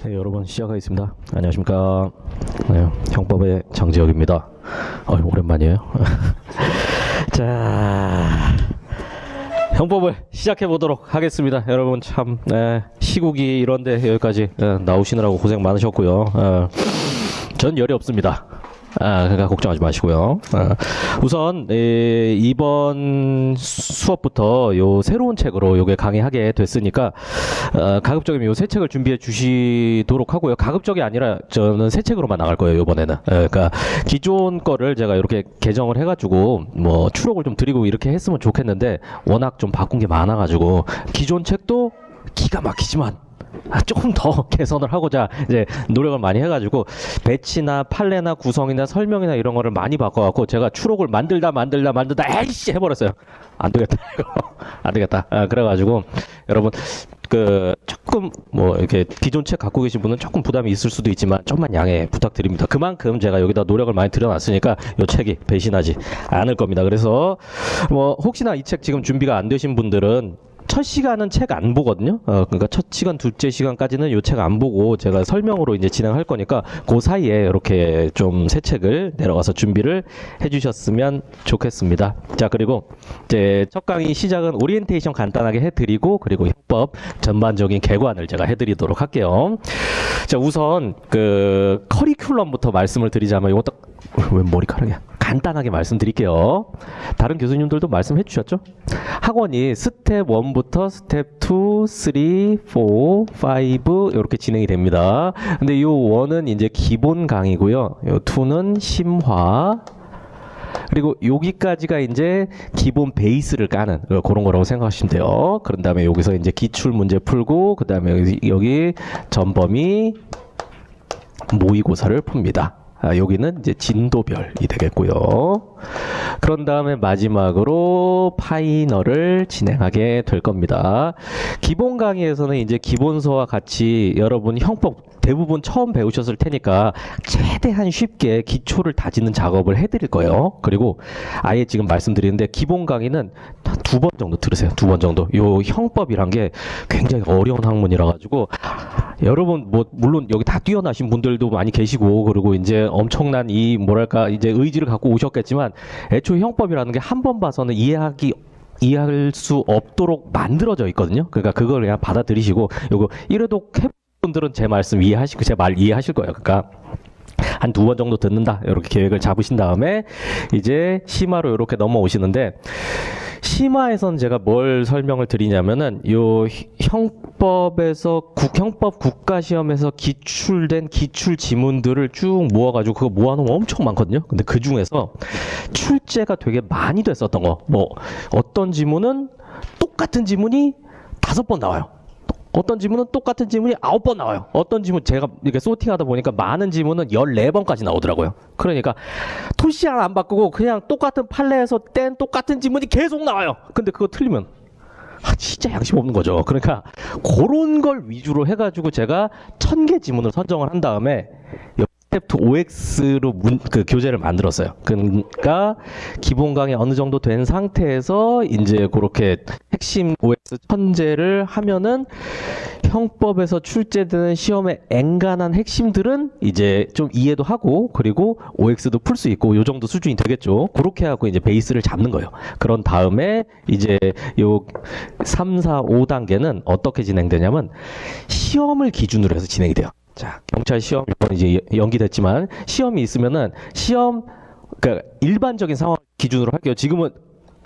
네, 여러분 시작하겠습니다. 안녕하십니까. 네, 형법의 장지혁입니다. 오랜만이에요. 자, 형법을 시작해 보도록 하겠습니다. 여러분 참 시국이 이런데 여기까지 나오시느라고 고생 많으셨고요. 전 열이 없습니다. 그러니까 걱정하지 마시고요. 우선 이번 수업부터 요 새로운 책으로 요게 강의하게 됐으니까 가급적이면 요 새 책을 준비해 주시도록 하고요. 가급적이 아니라 저는 새 책으로만 나갈 거예요. 이번에는. 그러니까 기존 거를 제가 이렇게 개정을 해가지고 뭐 추록을 좀 드리고 이렇게 했으면 좋겠는데 워낙 좀 바꾼 게 많아가지고 기존 책도 기가 막히지만 조금 더 개선을 하고자 이제 노력을 많이 해가지고 배치나 판례나 구성이나 설명이나 이런 거를 많이 바꿔갖고 제가 추록을 만들다 에이씨 해버렸어요. 안 되겠다 이거 안 되겠다. 그래가지고 여러분 조금 뭐 이렇게 기존 책 갖고 계신 분은 조금 부담이 있을 수도 있지만 좀만 양해 부탁드립니다. 그만큼 제가 여기다 노력을 많이 들여놨으니까 이 책이 배신하지 않을 겁니다. 그래서 뭐 혹시나 이 책 지금 준비가 안 되신 분들은 첫 시간은 책 안 보거든요. 그러니까 첫 시간, 둘째 시간까지는 이 책 안 보고 제가 설명으로 이제 진행할 거니까 그 사이에 이렇게 좀 새 책을 내려가서 준비를 해주셨으면 좋겠습니다. 자, 그리고 이제 첫 강의 시작은 오리엔테이션 간단하게 해드리고 그리고 형법 전반적인 개관을 제가 해드리도록 할게요. 자, 우선 그 커리큘럼부터 말씀을 드리자면 이것도 왜 머리카락이야? 간단하게 말씀드릴게요. 다른 교수님들도 말씀해 주셨죠? 학원이 스텝 1부터 스텝 2, 3, 4, 5 이렇게 진행이 됩니다. 근데 이 1은 이제 기본 강의고요. 이 2는 심화. 그리고 여기까지가 이제 기본 베이스를 까는 그런 거라고 생각하시면 돼요. 그런 다음에 여기서 이제 기출 문제 풀고 그 다음에 여기 전범위 모의고사를 풉니다. 여기는 이제 진도별이 되겠고요. 그런 다음에 마지막으로 파이널을 진행하게 될 겁니다. 기본 강의에서는 이제 기본서와 같이 여러분 형법 대부분 처음 배우셨을 테니까 최대한 쉽게 기초를 다지는 작업을 해드릴 거예요. 그리고 아예 지금 말씀드리는데 기본 강의는 한 2번 정도 들으세요. 2번 정도. 요 형법이란 게 굉장히 어려운 학문이라 가지고 여러분 뭐 물론 여기 다 뛰어나신 분들도 많이 계시고 그리고 이제 엄청난 이 뭐랄까 이제 의지를 갖고 오셨겠지만 애초에 형법이라는 게 한 번 봐서는 이해할 수 없도록 만들어져 있거든요. 그러니까 그걸 그냥 받아들이시고 요거 1회독 해본 분들은 제 말씀 이해하시고 제 말 이해하실 거예요. 그러니까 한 2번 정도 듣는다 이렇게 계획을 잡으신 다음에 이제 심화로 이렇게 넘어오시는데 심화에선 제가 뭘 설명을 드리냐면은 요 형법에서 형법 국가시험에서 기출된 기출 지문들을 쭉 모아가지고 그거 모아놓으면 엄청 많거든요. 근데 그 중에서 출제가 되게 많이 됐었던 거, 뭐 어떤 지문은 똑같은 지문이 5번 나와요. 어떤 지문은 똑같은 지문이 9번 나와요. 어떤 지문 제가 이렇게 소팅하다 보니까 많은 지문은 14번까지 나오더라고요. 그러니까 토시 하나 안 바꾸고 그냥 똑같은 판례에서 뗀 똑같은 지문이 계속 나와요. 근데 그거 틀리면 진짜 양심 없는 거죠. 그러니까 그런 걸 위주로 해가지고 제가 1000개 지문을 선정을 한 다음에 스텝 5X로 교재를 만들었어요. 그러니까 기본 강의 어느 정도 된 상태에서 이제 그렇게 핵심 OX 천제를 하면은 형법에서 출제되는 시험의 엔간한 핵심들은 이제 좀 이해도 하고 그리고 OX도 풀 수 있고 요 정도 수준이 되겠죠. 그렇게 하고 이제 베이스를 잡는 거예요. 그런 다음에 이제 요 3, 4, 5단계는 어떻게 진행되냐면 시험을 기준으로 해서 진행이 돼요. 자, 경찰 시험 이번 이제 연기됐지만 시험이 있으면은 시험 그러니까 일반적인 상황 기준으로 할게요. 지금은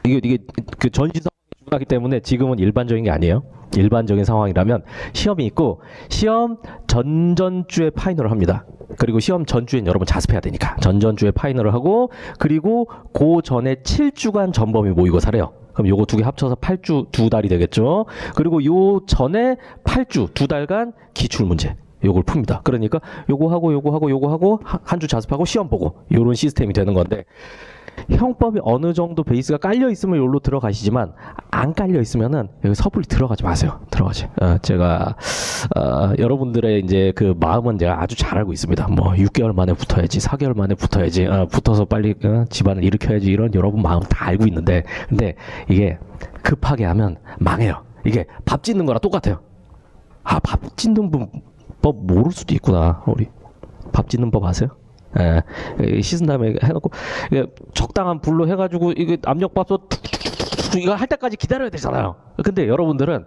이게 그 전시 상황이 중요하기 때문에 지금은 일반적인 게 아니에요. 일반적인 상황이라면 시험이 있고 시험 전전주에 파이널을 합니다. 그리고 시험 전주엔 여러분 자습해야 되니까 전전주에 파이널을 하고 그리고 그 전에 7주간 전범위 모의고사를 해요. 그럼 요거 2개 합쳐서 8주 2달이 되겠죠. 그리고 요 전에 8주 2달간 기출문제 요걸 풉니다. 그러니까 요거 하고 한 주 자습하고 시험 보고 요런 시스템이 되는 건데 형법이 어느 정도 베이스가 깔려 있으면 여기로 들어가시지만 안 깔려 있으면은 여기 섣불리 들어가지 마세요. 들어가지. 제가 여러분들의 이제 그 마음은 제가 아주 잘 알고 있습니다. 뭐 6개월 만에 붙어야지, 4개월 만에 붙어야지, 붙어서 빨리 집안을 일으켜야지 이런 여러분 마음 다 알고 있는데 근데 이게 급하게 하면 망해요. 이게 밥 짓는 거랑 똑같아요. 밥 짓는 분 법 모를 수도 있구나. 우리 밥 짓는 법 아세요? 예, 씻은 다음에 해놓고 적당한 불로 해가지고 이게 압력밥솥 이거 할 때까지 기다려야 되잖아요. 근데 여러분들은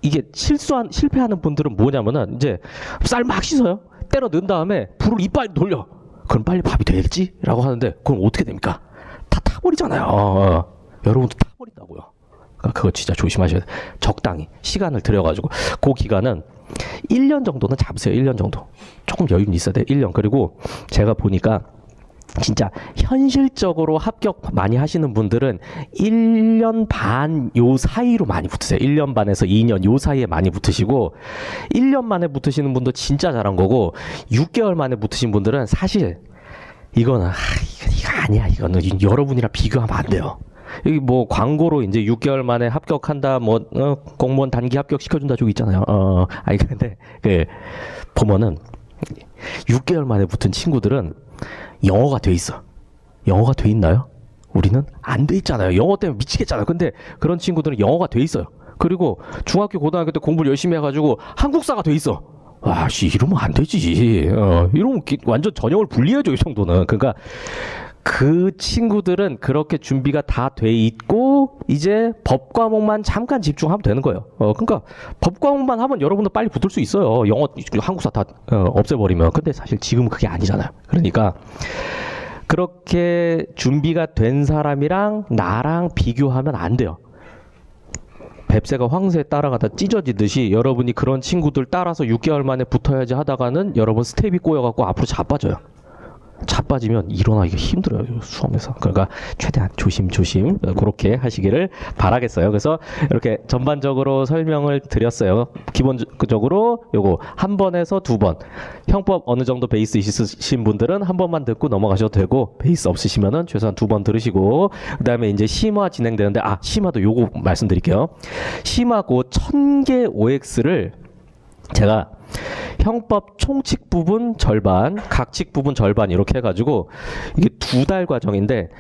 이게 실패하는 분들은 뭐냐면은 이제 쌀 막 씻어요. 때려 넣은 다음에 불을 이빨 돌려. 그럼 빨리 밥이 되겠지라고 하는데 그럼 어떻게 됩니까? 다 타버리잖아요. 여러분도 타버린다고요. 그러니까 그거 진짜 조심하셔야 돼요. 적당히 시간을 들여가지고 그 기간은 1년 정도는 잡으세요. 1년 정도. 조금 여유는 있어야 돼요. 1년. 그리고 제가 보니까 진짜 현실적으로 합격 많이 하시는 분들은 1년 반 요 사이로 많이 붙으세요. 1년 반에서 2년 요 사이에 많이 붙으시고 1년 만에 붙으시는 분도 진짜 잘한 거고 6개월 만에 붙으신 분들은 사실 이거는 이거 아니야. 이거는 여러분이랑 비교하면 안 돼요. 여기 뭐 광고로 이제 6개월 만에 합격한다 뭐 공무원 단기 합격 시켜준다 저기 있잖아요. 아니 근데 그 보면은 6개월 만에 붙은 친구들은 영어가 돼 있어. 영어가 돼 있나요? 우리는 안 돼 있잖아요. 영어 때문에 미치겠잖아요. 근데 그런 친구들은 영어가 돼 있어요. 그리고 중학교 고등학교 때 공부를 열심히 해가지고 한국사가 돼 있어. 와, 씨 이러면 안 되지. 이러면 완전 전형을 분리해줘 이 정도는. 그러니까 그 친구들은 그렇게 준비가 다 돼 있고 이제 법 과목만 잠깐 집중하면 되는 거예요. 그러니까 법 과목만 하면 여러분도 빨리 붙을 수 있어요. 영어, 한국사 다 없애버리면. 근데 사실 지금은 그게 아니잖아요. 그러니까 그렇게 준비가 된 사람이랑 나랑 비교하면 안 돼요. 뱁새가 황새에 따라가다 찢어지듯이 여러분이 그런 친구들 따라서 6개월 만에 붙어야지 하다가는 여러분 스텝이 꼬여갖고 앞으로 자빠져요. 자빠지면 일어나기가 힘들어요. 수험에서. 그러니까 최대한 조심조심 그렇게 하시기를 바라겠어요. 그래서 이렇게 전반적으로 설명을 드렸어요. 기본적으로 요거 한 번에서 두 번. 형법 어느 정도 베이스 있으신 분들은 한 번만 듣고 넘어가셔도 되고 베이스 없으시면은 최소한 두 번 들으시고 그다음에 이제 심화 진행되는데 심화도 요거 말씀드릴게요. 심화고 1000개 OX를 제가 형법 총칙 부분 절반, 각칙 부분 절반 이렇게 해가지고 이게 2달 과정인데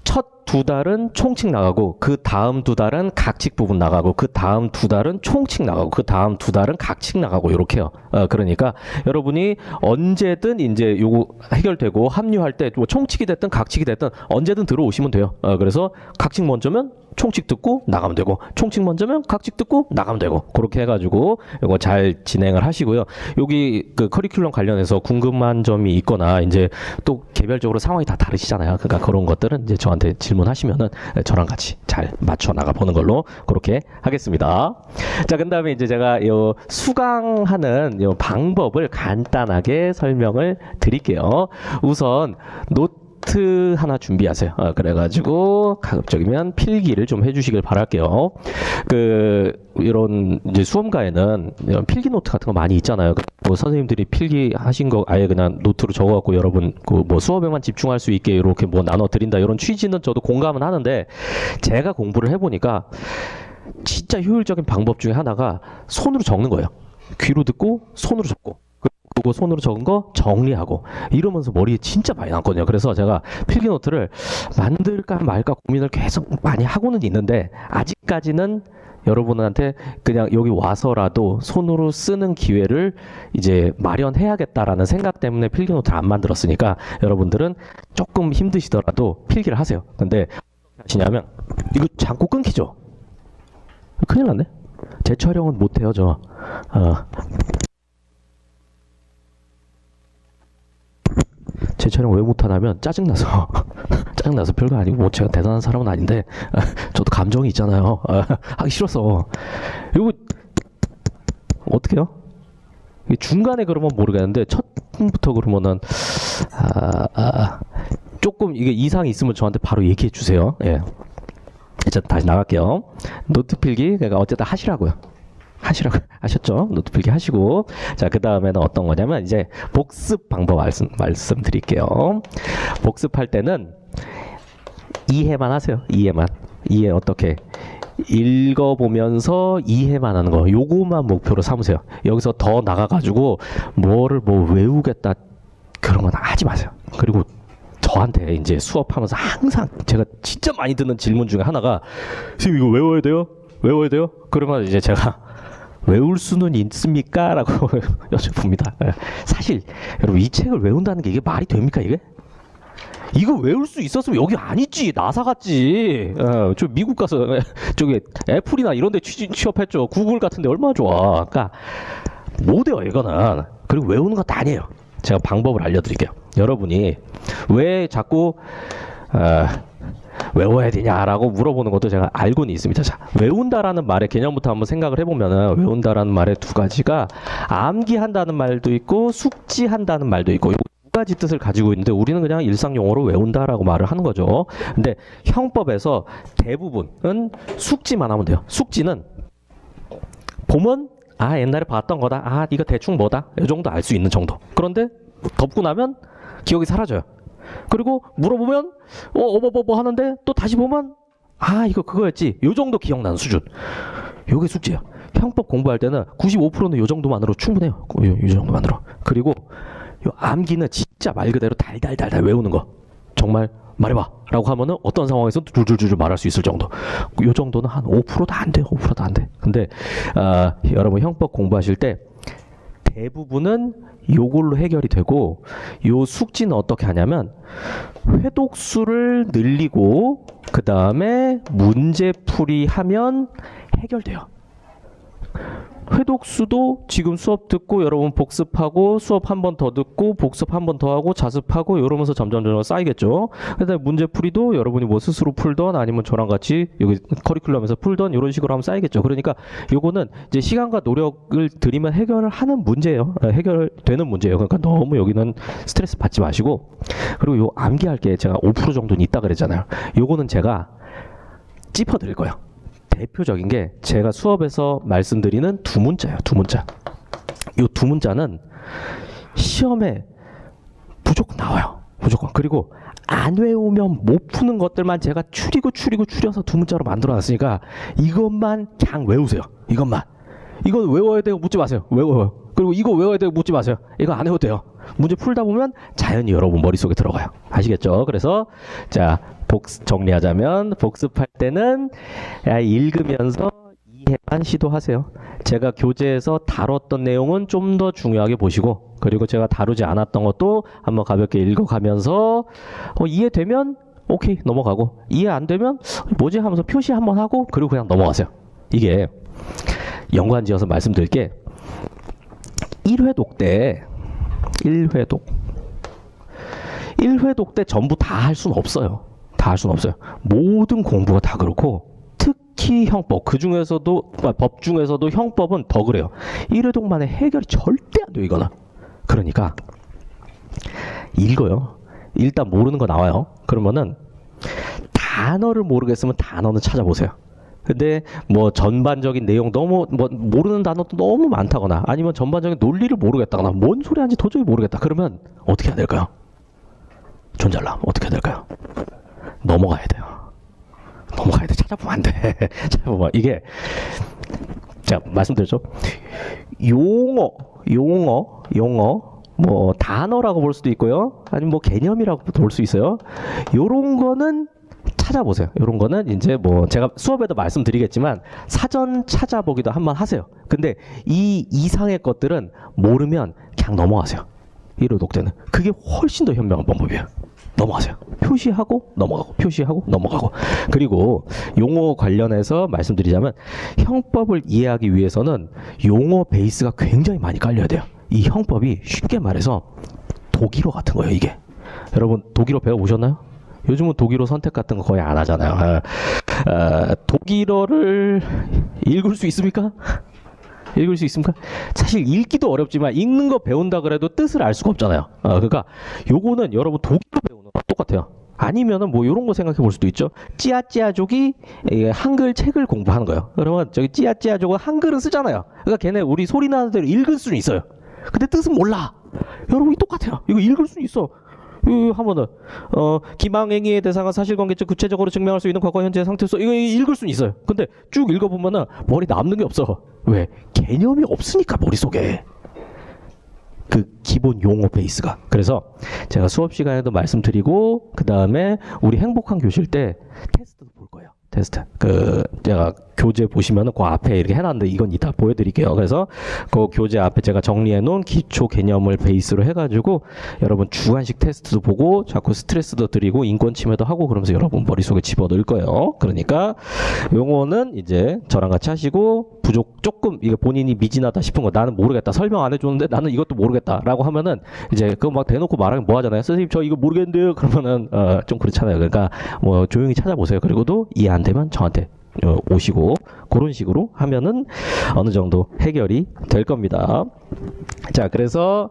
첫 2달은 총칙 나가고 그 다음 2달은 각칙 부분 나가고 그 다음 2달은 총칙 나가고 그 다음 2달은 각칙 나가고 이렇게요. 그러니까 여러분이 언제든 이제 요거 해결되고 합류할 때 뭐 총칙이 됐든 각칙이 됐든 언제든 들어오시면 돼요. 그래서 각칙 먼저면 총칙 듣고 나가면 되고 총칙 먼저면 각칙 듣고 나가면 되고 그렇게 해가지고 이거 잘 진행을 하시고요. 여기 그 커리큘럼 관련해서 궁금한 점이 있거나 이제 또 개별적으로 상황이 다 다르시잖아요. 그러니까 그런 것들은 이제 저한테 질문하시면은 저랑 같이 잘 맞춰 나가 보는 걸로 그렇게 하겠습니다. 자, 그다음에 이제 제가 요 수강하는 요 방법을 간단하게 설명을 드릴게요. 우선 노트 하나 준비하세요. 그래가지고 가급적이면 필기를 좀 해주시길 바랄게요. 이런 이제 수험가에는 이런 필기 노트 같은 거 많이 있잖아요. 뭐 선생님들이 필기 하신 거 아예 그냥 노트로 적어갖고 여러분 그 뭐 수업에만 집중할 수 있게 이렇게 뭐 나눠 드린다 이런 취지는 저도 공감은 하는데 제가 공부를 해보니까 진짜 효율적인 방법 중에 하나가 손으로 적는 거예요. 귀로 듣고 손으로 적고. 그리고 손으로 적은 거 정리하고 이러면서 머리에 진짜 많이 남거든요. 그래서 제가 필기노트를 만들까 말까 고민을 계속 많이 하고는 있는데 아직까지는 여러분한테 그냥 여기 와서라도 손으로 쓰는 기회를 이제 마련해야겠다라는 생각 때문에 필기노트를 안 만들었으니까 여러분들은 조금 힘드시더라도 필기를 하세요. 근데 어떻게 하시냐면 이거 자꾸 끊기죠? 큰일 났네. 재촬영은 못해요 저. 제 촬영 왜 못하냐면 짜증나서 짜증나서 별거 아니고 뭐 제가 대단한 사람은 아닌데 저도 감정이 있잖아요. 하기 싫어서 이거 어떻게 해요? 중간에 그러면 모르겠는데 첫부터 그러면은 조금 이게 이상이 있으면 저한테 바로 얘기해 주세요. 예. 이제 다시 나갈게요. 노트 필기 그러니까 어쨌든 하시라고요. 하시라고 하셨죠? 노트 필기 하시고 자 그 다음에는 어떤 거냐면 이제 복습 방법 말씀드릴게요. 복습할 때는 이해만 하세요. 이해 어떻게 읽어보면서 이해만 하는 거 요거만 목표로 삼으세요. 여기서 더 나가가지고 뭐를 뭐 외우겠다 그런 건 하지 마세요. 그리고 저한테 이제 수업하면서 항상 제가 진짜 많이 듣는 질문 중에 하나가 선생님 이거 외워야 돼요? 그러면 이제 제가 외울 수는 있습니까? 라고 여쭤봅니다. 사실 여러분 이 책을 외운다는 게 이게 말이 됩니까 이게? 이거 외울 수 있었으면 여기 안 있지. 나사 갔지. 저 미국 가서 저기 애플이나 이런 데 취업했죠. 구글 같은 데 얼마나 좋아. 그러니까 못 외워 이거는. 그리고 외우는 것도 아니에요. 제가 방법을 알려드릴게요. 여러분이 왜 자꾸 외워야 되냐라고 물어보는 것도 제가 알고는 있습니다. 자, 외운다라는 말의 개념부터 한번 생각을 해보면은 외운다라는 말의 두 가지가 암기한다는 말도 있고 숙지한다는 말도 있고 두 가지 뜻을 가지고 있는데 우리는 그냥 일상 용어로 외운다라고 말을 하는 거죠. 근데 형법에서 대부분은 숙지만 하면 돼요. 숙지는 보면 아 옛날에 봤던 거다. 아 이거 대충 뭐다. 이 정도 알 수 있는 정도. 그런데 덮고 나면 기억이 사라져요. 그리고 물어보면 뭐 하는데 또 다시 보면 아 이거 그거였지. 요 정도 기억나는 수준. 요게 숙지예요. 형법 공부할 때는 95%는 요 정도만으로 충분해요. 요 정도만으로. 그리고 요 암기는 진짜 말 그대로 달달달달 외우는 거. 정말 말해봐 라고 하면은 어떤 상황에서 줄줄줄 말할 수 있을 정도. 요 정도는 한 5%도 안 돼요. 5%도 안 돼. 근데 여러분 형법 공부하실 때 대부분은 요걸로 해결이 되고 요 숙지는 어떻게 하냐면 회독수를 늘리고 그 다음에 문제풀이 하면 해결돼요. 회독수도 지금 수업 듣고 여러분 복습하고 수업 한 번 더 듣고 복습 한 번 더 하고 자습하고 이러면서 점점 쌓이겠죠. 그다음에 문제풀이도 여러분이 뭐 스스로 풀던 아니면 저랑 같이 여기 커리큘럼에서 풀던 이런 식으로 하면 쌓이겠죠. 그러니까 요거는 이제 시간과 노력을 들이면 해결을 하는 문제예요. 해결되는 문제예요. 그러니까 너무 여기는 스트레스 받지 마시고 그리고 요 암기할 게 제가 5% 정도는 있다 그랬잖아요. 요거는 제가 짚어드릴 거예요. 대표적인 게 제가 수업에서 말씀드리는 두 문자예요. 두 문자. 이 두 문자는 시험에 무조건 나와요. 무조건. 그리고 안 외우면 못 푸는 것들만 제가 줄여서 두 문자로 만들어놨으니까 이것만 그냥 외우세요. 이것만. 이건 외워야 되고 묻지 마세요. 외워요. 그리고 이거 외워야 되고 묻지 마세요. 이거 안 해도 돼요. 문제 풀다 보면 자연히 여러분 머릿속에 들어가요. 아시겠죠? 그래서 자 정리하자면 복습할 때는 읽으면서 이해만 시도하세요. 제가 교재에서 다뤘던 내용은 좀 더 중요하게 보시고 그리고 제가 다루지 않았던 것도 한번 가볍게 읽어가면서 이해되면 오케이 넘어가고 이해 안 되면 뭐지 하면서 표시 한번 하고 그리고 그냥 넘어가세요. 이게 연관지어서 말씀드릴 게 1회독 때 1회독 때 전부 다 할 수는 없어요. 다 할 수는 없어요. 모든 공부가 다 그렇고 특히 형법 그 중에서도 법 중에서도 형법은 더 그래요. 1회독만의 해결이 절대 안 돼요. 이거는. 그러니까 읽어요. 일단 모르는 거 나와요. 그러면은 단어를 모르겠으면 단어는 찾아보세요. 근데 뭐 전반적인 내용 너무 뭐 모르는 단어도 너무 많다거나 아니면 전반적인 논리를 모르겠다거나 뭔 소리 하는지 도저히 모르겠다. 그러면 어떻게 해야 될까요? 존잘남 어떻게 해야 될까요? 넘어가야 돼요. 넘어가야 돼. 찾아보면 안 돼. 찾아보면 이게 제가 말씀드렸죠. 용어 뭐 단어라고 볼 수도 있고요. 아니면 뭐 개념이라고 볼 수 있어요. 요런 거는 찾아보세요. 이런 거는 이제 뭐 제가 수업에도 말씀드리겠지만 사전 찾아보기도 한번 하세요. 근데 이 이상의 것들은 모르면 그냥 넘어가세요. 1회독 때는. 그게 훨씬 더 현명한 방법이에요. 넘어가세요. 표시하고 넘어가고 표시하고 넘어가고. 그리고 용어 관련해서 말씀드리자면 형법을 이해하기 위해서는 용어 베이스가 굉장히 많이 깔려야 돼요. 이 형법이 쉽게 말해서 독일어 같은 거예요. 이게. 여러분 독일어 배워보셨나요? 요즘은 독일어 선택 같은 거 거의 안 하잖아요. 독일어를 읽을 수 있습니까? 읽을 수 있습니까? 사실 읽기도 어렵지만 읽는 거 배운다 그래도 뜻을 알 수가 없잖아요. 그러니까 요거는 여러분 독일어 배우는 거랑 똑같아요. 아니면은 뭐 이런 거 생각해 볼 수도 있죠. 찌아찌아족이 한글 책을 공부하는 거예요. 그러면 저기 찌아찌아족은 한글은 쓰잖아요. 그러니까 걔네 우리 소리 나는 대로 읽을 수는 있어요. 근데 뜻은 몰라. 여러분이 똑같아요. 이거 읽을 수는 있어. 한 번은 기망행위의 대상은 사실관계적 구체적으로 증명할 수 있는 과거 현재 상태에서 이거 읽을 수는 있어요. 근데 쭉 읽어보면은 머리 남는 게 없어. 왜? 개념이 없으니까 머릿속에. 그 기본 용어 베이스가. 그래서 제가 수업 시간에도 말씀드리고 그 다음에 우리 행복한 교실 때 테스트도 볼 거예요. 테스트. 제가 교재 보시면은 그 앞에 이렇게 해놨는데 이건 이따 보여드릴게요. 그래서 그 교재 앞에 제가 정리해놓은 기초 개념을 베이스로 해가지고 여러분 주관식 테스트도 보고 자꾸 스트레스도 드리고 인권 침해도 하고 그러면서 여러분 머릿속에 집어넣을 거예요. 그러니까 요거는 이제 저랑 같이 하시고 부족 조금 이게 본인이 미진하다 싶은 거 나는 모르겠다 설명 안 해줬는데 나는 이것도 모르겠다라고 하면은 이제 그거 막 대놓고 말하면 뭐 하잖아요. 선생님 저 이거 모르겠는데요. 그러면은 좀 그렇잖아요. 그러니까 뭐 조용히 찾아보세요. 그리고도 이해 안 되면 저한테 오시고 그런 식으로 하면은 어느 정도 해결이 될 겁니다. 자, 그래서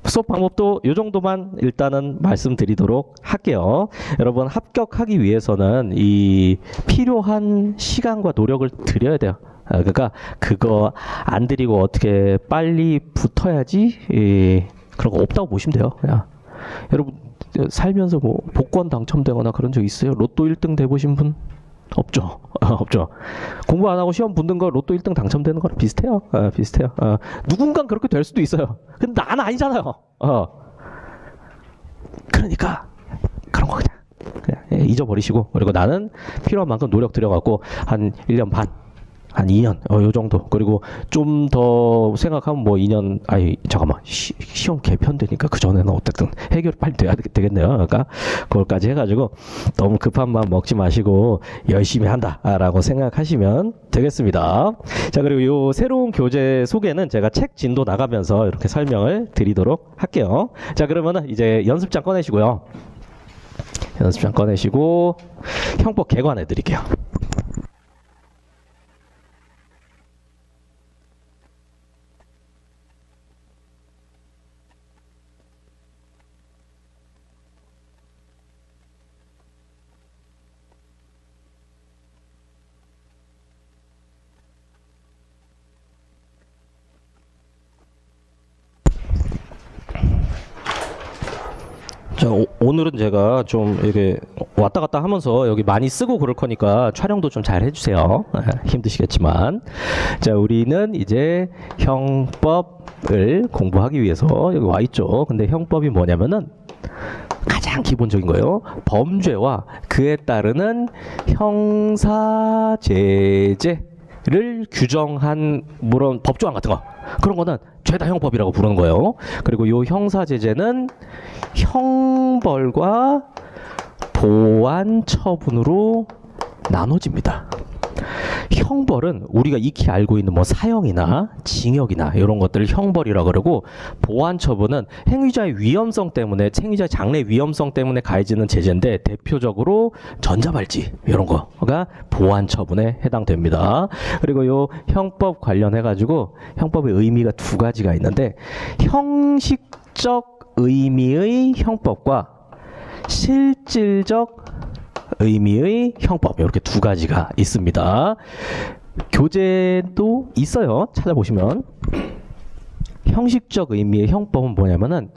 수업 방법도 이 정도만 일단은 말씀드리도록 할게요. 여러분 합격하기 위해서는 이 필요한 시간과 노력을 들여야 돼요. 그러니까 그거 안 드리고 어떻게 빨리 붙어야지 그런 거 없다고 보시면 돼요. 그냥. 여러분 살면서 뭐 복권 당첨되거나 그런 적 있어요? 로또 1등 돼보신 분? 없죠. 없죠. 공부 안 하고 시험 붙는 거 로또 1등 당첨되는 거랑 비슷해요. 비슷해요. 누군간 그렇게 될 수도 있어요. 근데 나는 아니잖아요. 그러니까 그런 거 그냥 잊어버리시고 그리고 나는 필요한 만큼 노력 들여갖고 한 1년 반 한 2년 요 정도 그리고 좀 더 생각하면 뭐 2년 아니 잠깐만 시험 개편되니까 그 전에는 어쨌든 해결이 빨리 돼야 되겠네요. 그러니까 그걸까지 해가지고 너무 급한 마음 먹지 마시고 열심히 한다라고 생각하시면 되겠습니다. 자, 그리고 요 새로운 교재 소개는 제가 책 진도 나가면서 이렇게 설명을 드리도록 할게요. 자, 그러면은 이제 연습장 꺼내시고요. 연습장 꺼내시고 형법 개관해 드릴게요. 자, 오늘은 제가 좀 이렇게 왔다 갔다 하면서 여기 많이 쓰고 그럴 거니까 촬영도 좀 잘 해주세요. 힘드시겠지만. 자, 우리는 이제 형법을 공부하기 위해서 여기 와 있죠. 근데 형법이 뭐냐면은 가장 기본적인 거예요. 범죄와 그에 따르는 형사제재를 규정한 물론 법조항 같은 거 그런 거는 죄다 형법이라고 부르는 거예요. 그리고 요 형사제재는 형벌과 보완처분으로 나눠집니다. 형벌은 우리가 익히 알고 있는 뭐 사형이나 징역이나 이런 것들을 형벌이라고 그러고 보완처분은 행위자의 위험성 때문에 행위자의 장래 위험성 때문에 가해지는 제재인데 대표적으로 전자발찌 이런 거가 보완처분에 해당됩니다. 그리고 요 형법 관련해 가지고 형법의 의미가 두 가지가 있는데 형식적 의미의 형법과 실질적 의미의 형법 이렇게 두 가지가 있습니다. 교재도 있어요. 찾아보시면 형식적 의미의 형법은 뭐냐면은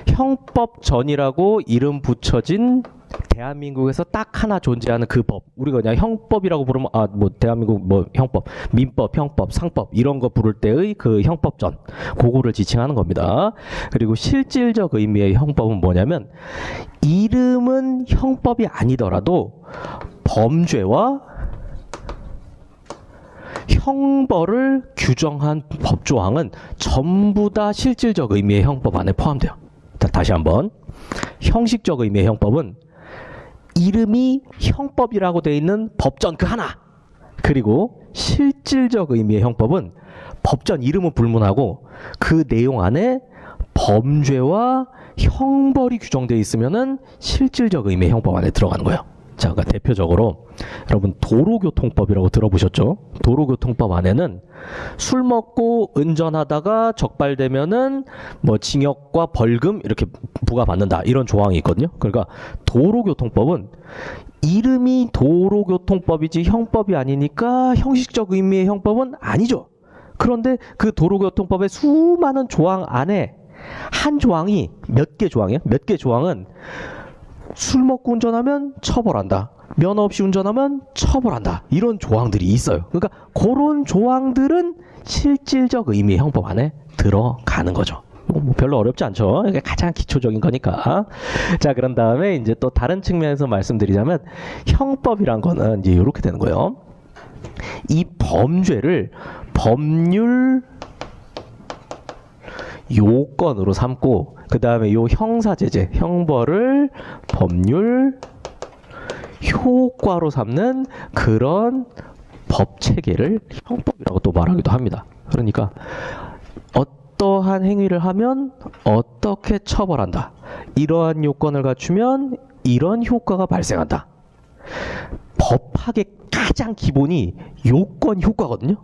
형법전이라고 이름 붙여진 대한민국에서 딱 하나 존재하는 그 법. 우리가 그냥 형법이라고 부르면 뭐 대한민국 뭐 형법, 민법, 형법, 상법 이런 거 부를 때의 그 형법전. 그거를 지칭하는 겁니다. 그리고 실질적 의미의 형법은 뭐냐면 이름은 형법이 아니더라도 범죄와 형벌을 규정한 법조항은 전부 다 실질적 의미의 형법 안에 포함돼요. 자, 다시 한번. 형식적 의미의 형법은 이름이 형법이라고 되어 있는 법전 그 하나. 그리고 실질적 의미의 형법은 법전 이름은 불문하고 그 내용 안에 범죄와 형벌이 규정되어 있으면은 실질적 의미의 형법 안에 들어가는 거예요. 자, 그러니까 대표적으로 여러분 도로교통법이라고 들어보셨죠? 도로교통법 안에는 술 먹고 운전하다가 적발되면은 뭐 징역과 벌금 이렇게 부과받는다 이런 조항이 있거든요. 그러니까 도로교통법은 이름이 도로교통법이지 형법이 아니니까 형식적 의미의 형법은 아니죠. 그런데 그 도로교통법의 수많은 조항 안에 한 조항이 몇 개 조항이에요? 몇 개 조항은 술 먹고 운전하면 처벌한다. 면허 없이 운전하면 처벌한다. 이런 조항들이 있어요. 그러니까 그런 조항들은 실질적 의미의 형법 안에 들어가는 거죠. 뭐 별로 어렵지 않죠. 이게 가장 기초적인 거니까. 자, 그런 다음에 이제 또 다른 측면에서 말씀드리자면 형법이란 거는 이제 이렇게 되는 거예요. 이 범죄를 법률 요건으로 삼고 그 다음에 요 형사제재, 형벌을 법률 효과로 삼는 그런 법체계를 형법이라고 또 말하기도 합니다. 그러니까 어떠한 행위를 하면 어떻게 처벌한다. 이러한 요건을 갖추면 이런 효과가 발생한다. 법학의 가장 기본이 요건 효과거든요.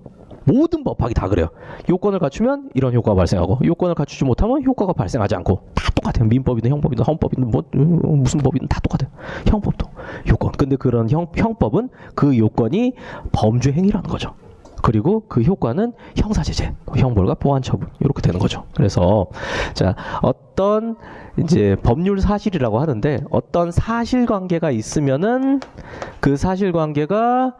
모든 법학이 다 그래요. 요건을 갖추면 이런 효과가 발생하고 요건을 갖추지 못하면 효과가 발생하지 않고 다 똑같아요. 민법이든 형법이든 헌법이든 뭐 무슨 법이든 다 똑같아요. 형법도 요건. 근데 그런 형법은 그 요건이 범죄 행위라는 거죠. 그리고 그 효과는 형사제재, 형벌과 보완처분 이렇게 되는 거죠. 그래서 자 어떤 이제 법률 사실이라고 하는데 어떤 사실관계가 있으면은 그 사실관계가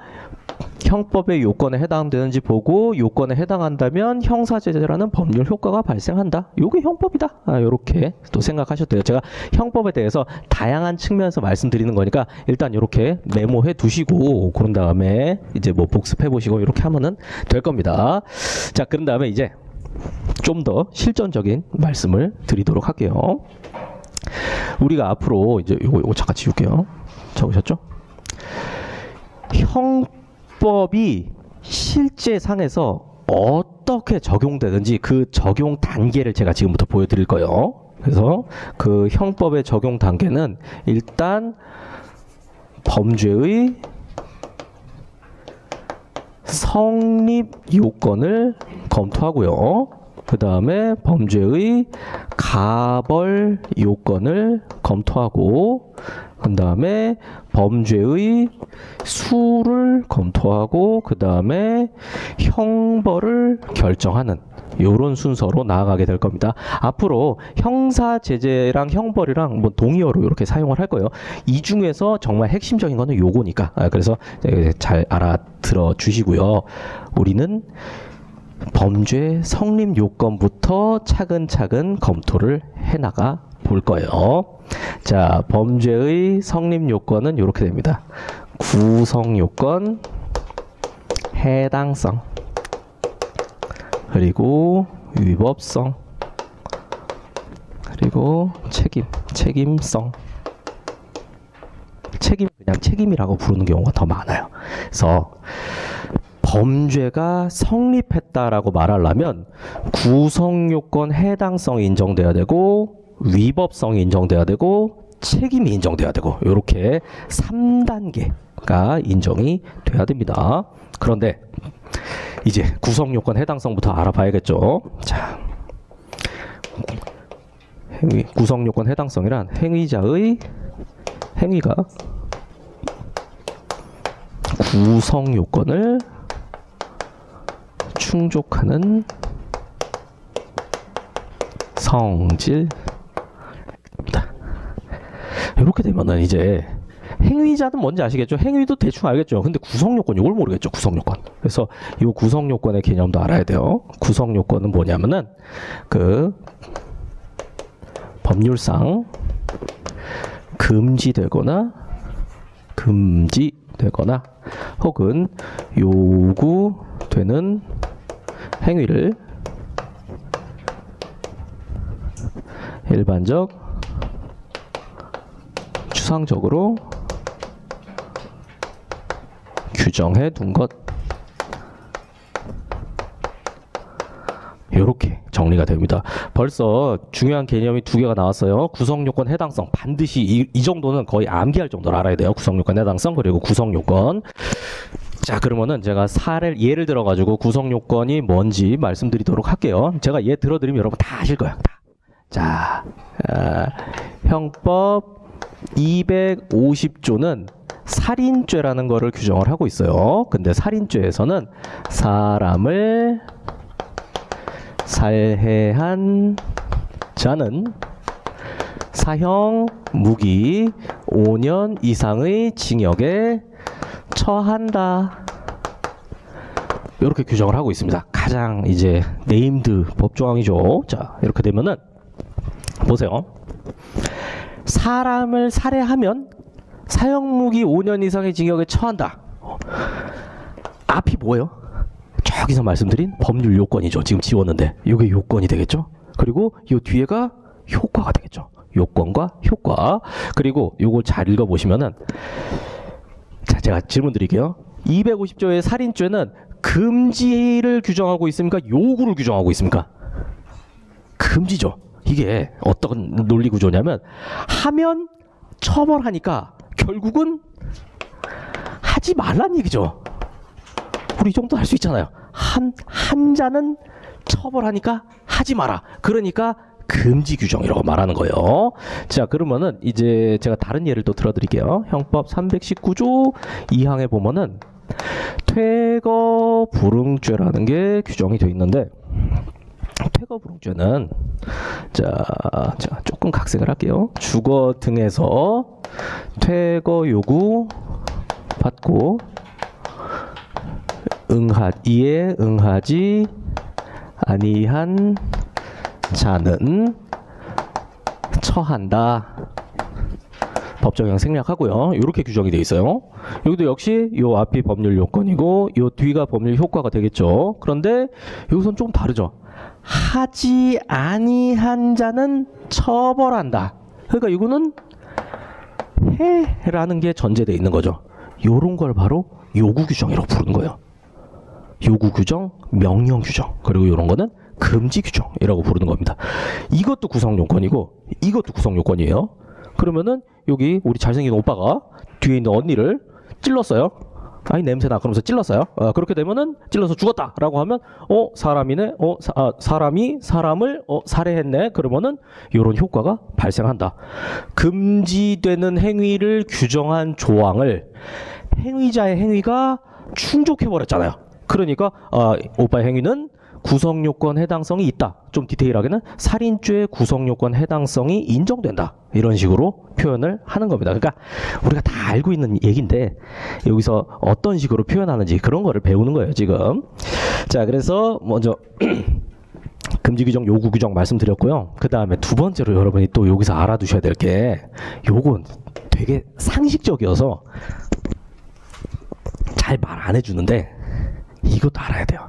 형법의 요건에 해당되는지 보고 요건에 해당한다면 형사제재라는 법률 효과가 발생한다. 요게 형법이다. 요렇게 또 생각하셔도 돼요. 제가 형법에 대해서 다양한 측면에서 말씀드리는 거니까 일단 요렇게 메모해 두시고 그런 다음에 이제 뭐 복습해 보시고 이렇게 하면은 될 겁니다. 자, 그런 다음에 이제 좀 더 실전적인 말씀을 드리도록 할게요. 우리가 앞으로 이제 요거 잠깐 지울게요. 적으셨죠? 형법이 실제 상에서 어떻게 적용되는지 그 적용 단계를 제가 지금부터 보여드릴 거예요. 그래서 그 형법의 적용 단계는 일단 범죄의 성립 요건을 검토하고요. 그 다음에 범죄의 가벌 요건을 검토하고 그 다음에 범죄의 수를 검토하고 그 다음에 형벌을 결정하는 이런 순서로 나아가게 될 겁니다. 앞으로 형사제재랑 형벌이랑 뭐 동의어로 이렇게 사용을 할 거예요. 이 중에서 정말 핵심적인 거는 요거니까 그래서 잘 알아들어 주시고요. 우리는 범죄 성립 요건부터 차근차근 검토를 해나가 볼 거예요. 자, 범죄의 성립 요건은 이렇게 됩니다. 구성 요건, 해당성, 그리고 위법성, 그리고 책임성. 그냥 책임이라고 부르는 경우가 더 많아요. 그래서 범죄가 성립했다라고 말하려면 구성요건 해당성이 인정돼야 되고 위법성이 인정돼야 되고 책임이 인정돼야 되고 이렇게 3단계가 인정이 돼야 됩니다. 그런데 이제 구성요건 해당성부터 알아봐야겠죠. 자, 구성요건 해당성이란 행위자의 행위가 구성요건을 충족하는 성질입니다. 이렇게 되면은 이제 행위자는 뭔지 아시겠죠? 행위도 대충 알겠죠? 근데 구성요건 이걸 모르겠죠? 구성요건. 그래서 이 구성요건의 개념도 알아야 돼요. 구성요건은 뭐냐면은 그 법률상 금지되거나 혹은 요구되는 행위를 일반적, 추상적으로 규정해 둔 것. 이렇게 정리가 됩니다. 벌써 중요한 개념이 두 개가 나왔어요. 구성요건 해당성. 반드시 이 정도는 거의 암기할 정도로 알아야 돼요. 구성요건 해당성 그리고 구성요건. 자, 그러면은 제가 예를 들어가지고 구성요건이 뭔지 말씀드리도록 할게요. 제가 예 들어드리면 여러분 다 아실 거예요. 자, 형법 250조는 살인죄라는 거를 규정을 하고 있어요. 근데 살인죄에서는 사람을 살해한 자는 사형 무기 5년 이상의 징역에 처한다. 이렇게 규정을 하고 있습니다. 가장 이제 네임드 법조항이죠. 자, 이렇게 되면은 보세요. 사람을 살해하면 사형 무기 5년 이상의 징역에 처한다. 앞이 뭐예요? 저기서 말씀드린 법률 요건이죠. 지금 지웠는데 이게 요건이 되겠죠. 그리고 이 뒤에가 효과가 되겠죠. 요건과 효과. 그리고 요걸 잘 읽어보시면은, 자, 제가 질문 드릴게요. 250조의 살인죄는 금지를 규정하고 있습니까? 요구를 규정하고 있습니까? 금지죠. 이게 어떤 논리 구조냐면, 하면 처벌하니까 결국은 하지 말란 얘기죠. 우리 이 정도 할 수 있잖아요. 한 자는 처벌하니까 하지 마라. 그러니까 금지 규정이라고 말하는 거예요. 자, 그러면은 이제 제가 다른 예를 또 들어드릴게요. 형법 319조 2항에 보면은 퇴거 불응죄라는 게 규정이 되어 있는데, 퇴거 불응죄는, 자, 제가 조금 각색을 할게요. 주거 등에서 퇴거 요구 받고 이에 응하지 아니한 자는 처한다. 법정형 생략하고요. 이렇게 규정이 되어 있어요. 여기도 역시 요 앞이 법률 요건이고 요 뒤가 법률 효과가 되겠죠. 그런데 여기서는 좀 다르죠. 하지 아니한 자는 처벌한다. 그러니까 이거는 해라는 게 전제되어 있는 거죠. 요런 걸 바로 요구 규정이라고 부르는 거예요. 요구 규정, 명령 규정, 그리고 이런 거는 금지 규정이라고 부르는 겁니다. 이것도 구성 요건이고 이것도 구성 요건이에요. 그러면은 여기 우리 잘생긴 오빠가 뒤에 있는 언니를 찔렀어요. 아니 냄새나 그러면서 찔렀어요. 그렇게 되면은 찔러서 죽었다라고 하면 사람이네, 사람이 사람을 살해했네. 그러면은 이런 효과가 발생한다. 금지되는 행위를 규정한 조항을 행위자의 행위가 충족해 버렸잖아요. 그러니까 오빠의 행위는 구성요건 해당성이 있다. 좀 디테일하게는 살인죄 구성요건 해당성이 인정된다. 이런 식으로 표현을 하는 겁니다. 그러니까 우리가 다 알고 있는 얘기인데 여기서 어떤 식으로 표현하는지 그런 거를 배우는 거예요, 지금. 자, 그래서 먼저 금지 규정, 요구 규정 말씀드렸고요. 그 다음에 두 번째로 여러분이 또 여기서 알아두셔야 될 게, 요건 되게 상식적이어서 잘 말 안 해주는데 이것도 알아야 돼요.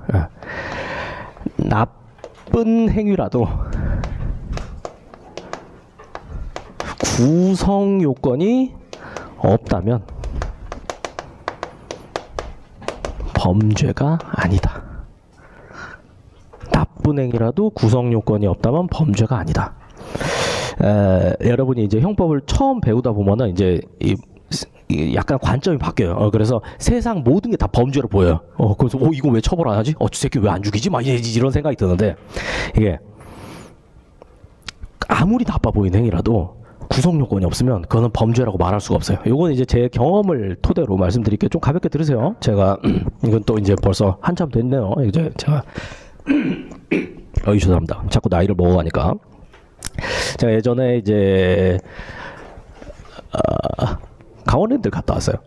나쁜 행위라도 구성 요건이 없다면 범죄가 아니다. 나쁜 행위라도 구성 요건이 없다면 범죄가 아니다. 여러분이 이제 형법을 처음 배우다 보면은 이제 약간 관점이 바뀌어요. 그래서 세상 모든 게 다 범죄로 보여요. 그래서 이거 왜 처벌 안 하지? 저 새끼 왜 안 죽이지? 막 이런 생각이 드는데, 이게 아무리 나빠 보이는 행위라도 구성 요건이 없으면 그거는 범죄라고 말할 수가 없어요. 이건 이제 제 경험을 토대로 말씀드릴게요. 좀 가볍게 들으세요. 제가 이건 또 이제 벌써 한참 됐네요. 이제 제가 죄송합니다. 자꾸 나이를 먹어가니까. 제가 예전에 이제 강원랜드 갔다 왔어요.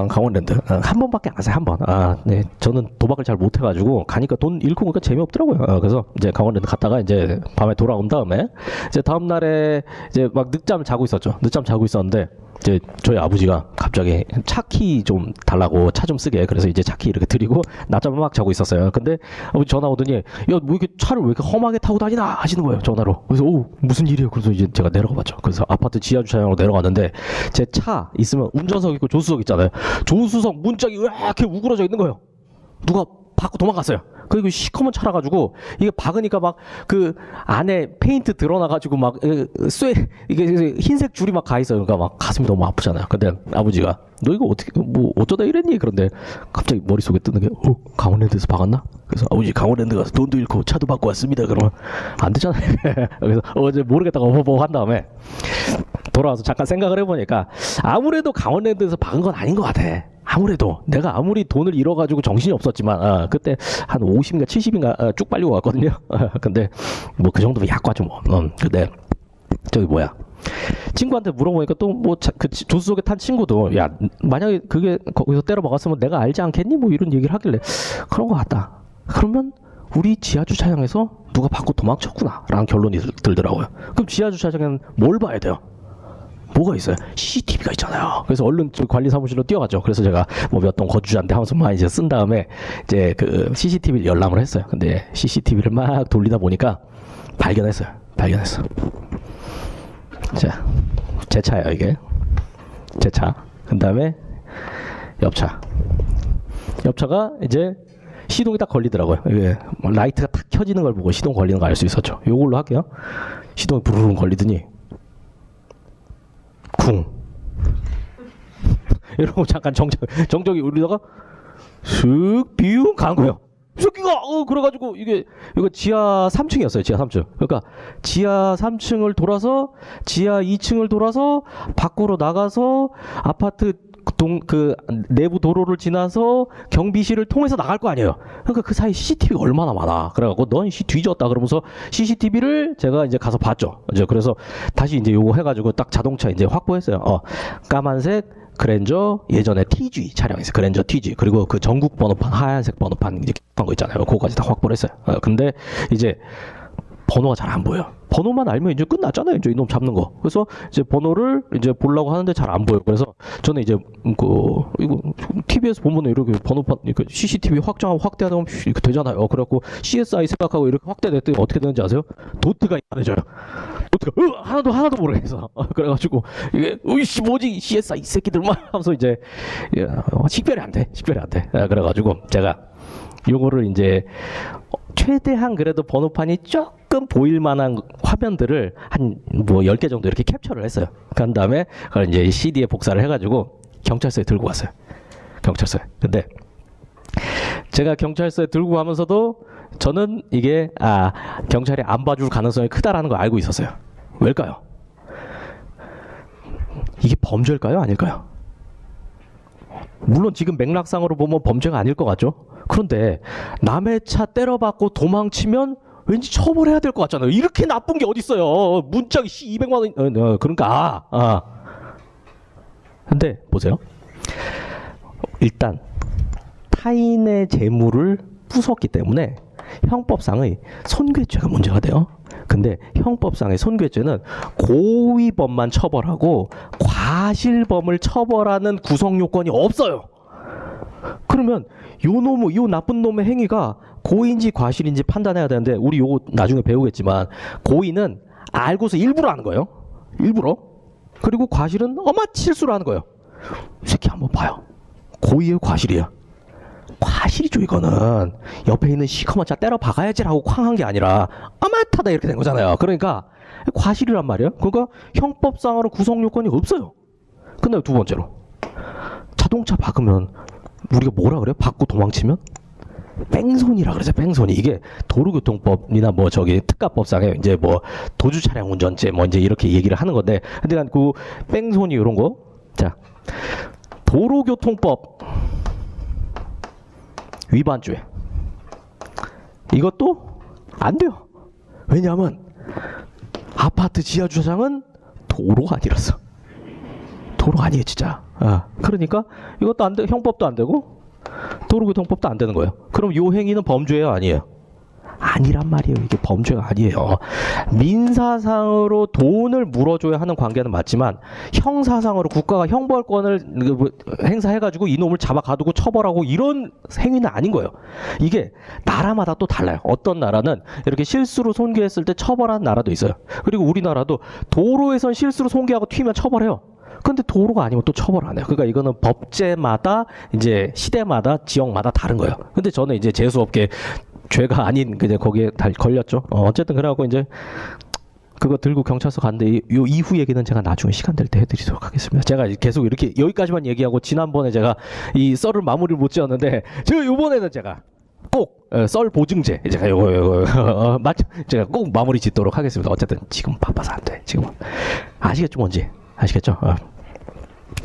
강원랜드 한 번밖에 안 갔어요. 한 번. 네, 저는 도박을 잘 못해가지고 가니까 돈 잃고 그러니까 재미없더라고요. 그래서 이제 강원랜드 갔다가 이제 밤에 돌아온 다음에 이제 다음 날에 이제 막 늦잠을 자고 있었죠. 늦잠 자고 있었는데 이제 저희 아버지가 갑자기 차키 좀 달라고 차 좀 쓰게, 그래서 이제 차키 이렇게 드리고 낮잠을 막 자고 있었어요. 근데 아버지 전화 오더니 야, 뭐 이렇게 차를 왜 이렇게 험하게 타고 다니나 하시는 거예요, 전화로. 그래서 무슨 일이에요? 그래서 이제 제가 내려가 봤죠. 그래서 아파트 지하 주차장으로 내려갔는데 제 차 있으면 운전석 있고 조수석 있잖아요. 조수석 문짝이 이렇게 우그러져 있는 거예요. 누가 받고 도망갔어요. 그리고 시커먼 차라 가지고 이게 박으니까 막 그 안에 페인트 드러나가지고 막 이게 흰색 줄이 막 가 있어요. 그러니까 막 가슴이 너무 아프잖아요. 근데 아버지가 너 이거 어떻게 뭐 어쩌다 이랬니? 그런데 갑자기 머릿속에 뜨는 게 강원랜드에서 박았나? 그래서 아버지 강원랜드 가서 돈도 잃고 차도 받고 왔습니다. 그러면 안 되잖아요. 그래서 어제 모르겠다고 어버버 한 다음에 돌아와서 잠깐 생각을 해보니까 아무래도 강원랜드에서 박은 건 아닌 것 같아. 아무래도 내가 아무리 돈을 잃어가지고 정신이 없었지만 그때 한 50인가 70인가 쭉 빨리고 왔거든요. 근데 뭐 그 정도면 약과죠 뭐. 근데 저기 뭐야, 친구한테 물어보니까 또 뭐 그 조수석에 탄 친구도 야 만약에 그게 거기서 때려 박았으면 내가 알지 않겠니? 뭐 이런 얘기를 하길래 그런 것 같다. 그러면 우리 지하주차장에서 누가 받고 도망쳤구나 라는 결론이 들더라고요. 그럼 지하주차장에는 뭘 봐야 돼요? 뭐가 있어요? CCTV가 있잖아요. 그래서 얼른 관리 사무실로 뛰어가죠. 그래서 제가 뭐 몇 동 거주자인데 하면서만 이제 쓴 다음에 이제 그 CCTV를 열람을 했어요. 근데 CCTV를 막 돌리다 보니까 발견했어. 자, 제 차예요 이게. 제 차. 그 다음에 옆차. 옆차가 이제 시동이 딱 걸리더라고요. 이게 라이트가 딱 켜지는 걸 보고 시동 걸리는 거 알 수 있었죠. 요걸로 할게요. 시동이 부르릉 걸리더니 쿵. 이러고 잠깐 정적이 울리다가 슥 비웅 간 거예요. 이 새끼가 그래가지고 이거 지하 3층이었어요. 지하 3층. 그러니까 지하 3층을 돌아서 지하 2층을 돌아서 밖으로 나가서 아파트 그 내부 도로를 지나서 경비실을 통해서 나갈 거 아니에요. 그러니까 그 사이 CCTV가 얼마나 많아. 그래갖고 넌 뒤졌다 그러면서 CCTV를 제가 이제 가서 봤죠. 이제 그래서 다시 이제 요거 해가지고 딱 자동차 이제 확보했어요. 까만색 그랜저 예전에 TG 차량이었어요. 그랜저 TG 그리고 그 전국 번호판 하얀색 번호판 이제 한 거 있잖아요. 그거까지 다 확보를 했어요. 근데 이제 번호가 잘 안 보여. 번호만 알면 이제 끝났잖아요. 이제 이놈 잡는 거. 그래서 이제 번호를 이제 보려고 하는데 잘 안 보여. 그래서 저는 이제 이거 TV에서 보면 이렇게 번호판 CCTV 확대하다 보면 이렇게 되잖아요. 그래갖고 CSI 생각하고 이렇게 확대됐더니 어떻게 되는지 아세요? 도트가 이만해져요. 도트가 하나도 모르겠어. 그래가지고 이게 으이씨 뭐지 CSI 이 새끼들만 하면서 이제 식별이 안 돼. 그래가지고 제가 요거를 이제 최대한 그래도 번호판이 조금 보일 만한 화면들을 한 뭐 10개 정도 이렇게 캡처를 했어요. 그런 다음에 그걸 이제 CD에 복사를 해가지고 경찰서에 들고 갔어요. 경찰서에. 근데 제가 경찰서에 들고 가면서도 저는 이게 경찰이 안 봐줄 가능성이 크다라는 걸 알고 있었어요. 왜일까요? 이게 범죄일까요? 아닐까요? 물론 지금 맥락상으로 보면 범죄가 아닐 것 같죠? 그런데 남의 차 때려받고 도망치면 왠지 처벌해야 될 것 같잖아요. 이렇게 나쁜 게 어딨어요. 문짝이 200만 원. 그러니까 근데 보세요. 일단 타인의 재물을 부쉈기 때문에 형법상의 손괴죄가 문제가 돼요. 근데 형법상의 손괴죄는 고의범만 처벌하고 과실범을 처벌하는 구성 요건이 없어요. 그러면 요 나쁜 놈의 행위가 고의인지 과실인지 판단해야 되는데 우리 요거 나중에 배우겠지만 고의는 알고서 일부러 하는 거예요. 일부러. 그리고 과실은 실수로 하는 거예요. 이 새끼 한번 봐요. 고의예요, 과실이야? 과실이죠. 이거는 옆에 있는 시커먼 차 때려 박아야지라고 쾅한 게 아니라 어마타다 이렇게 된 거잖아요. 그러니까 과실이란 말이에요. 그러니까 형법상으로 구성 요건이 없어요. 근데 두 번째로 자동차 박으면 우리가 뭐라 그래요? 박고 도망치면? 뺑소니라 그러죠. 뺑소니. 이게 도로교통법이나 뭐 특가법상에 이제 뭐 도주 차량 운전죄 뭐 이제 이렇게 얘기를 하는 건데, 근데 그 뺑소니 이런 거, 자 도로교통법 위반죄 이것도 안 돼요. 왜냐하면 아파트 지하 주차장은 도로가 아니라서. 도로 아니에요, 진짜. 그러니까 이것도 안 돼, 형법도 안 되고 도로교통법도 안 되는 거예요. 그럼 요 행위는 범죄예요, 아니에요? 아니란 말이에요. 이게 범죄가 아니에요. 민사상으로 돈을 물어줘야 하는 관계는 맞지만 형사상으로 국가가 형벌권을 행사해가지고 이놈을 잡아 가두고 처벌하고 이런 행위는 아닌 거예요. 이게 나라마다 또 달라요. 어떤 나라는 이렇게 실수로 손괴했을 때 처벌하는 나라도 있어요. 그리고 우리나라도 도로에선 실수로 손괴하고 튀면 처벌해요. 근데 도로가 아니면 또 처벌 안 해요. 그러니까 이거는 법제마다 이제 시대마다 지역마다 다른 거예요. 근데 저는 이제 재수없게 죄가 아닌 그냥 거기에 걸렸죠. 어쨌든 그래갖고 이제 그거 들고 경찰서 갔는데 요 이후 얘기는 제가 나중에 시간 될 때 해드리도록 하겠습니다. 제가 계속 이렇게 여기까지만 얘기하고 지난번에 제가 이 썰을 마무리를 못 지었는데 제가 요번에는 제가 꼭 썰 보증제 제가 요거 제가 꼭 마무리 짓도록 하겠습니다. 어쨌든 지금 바빠서 안 돼. 지금 아시겠죠 뭔지 아시겠죠?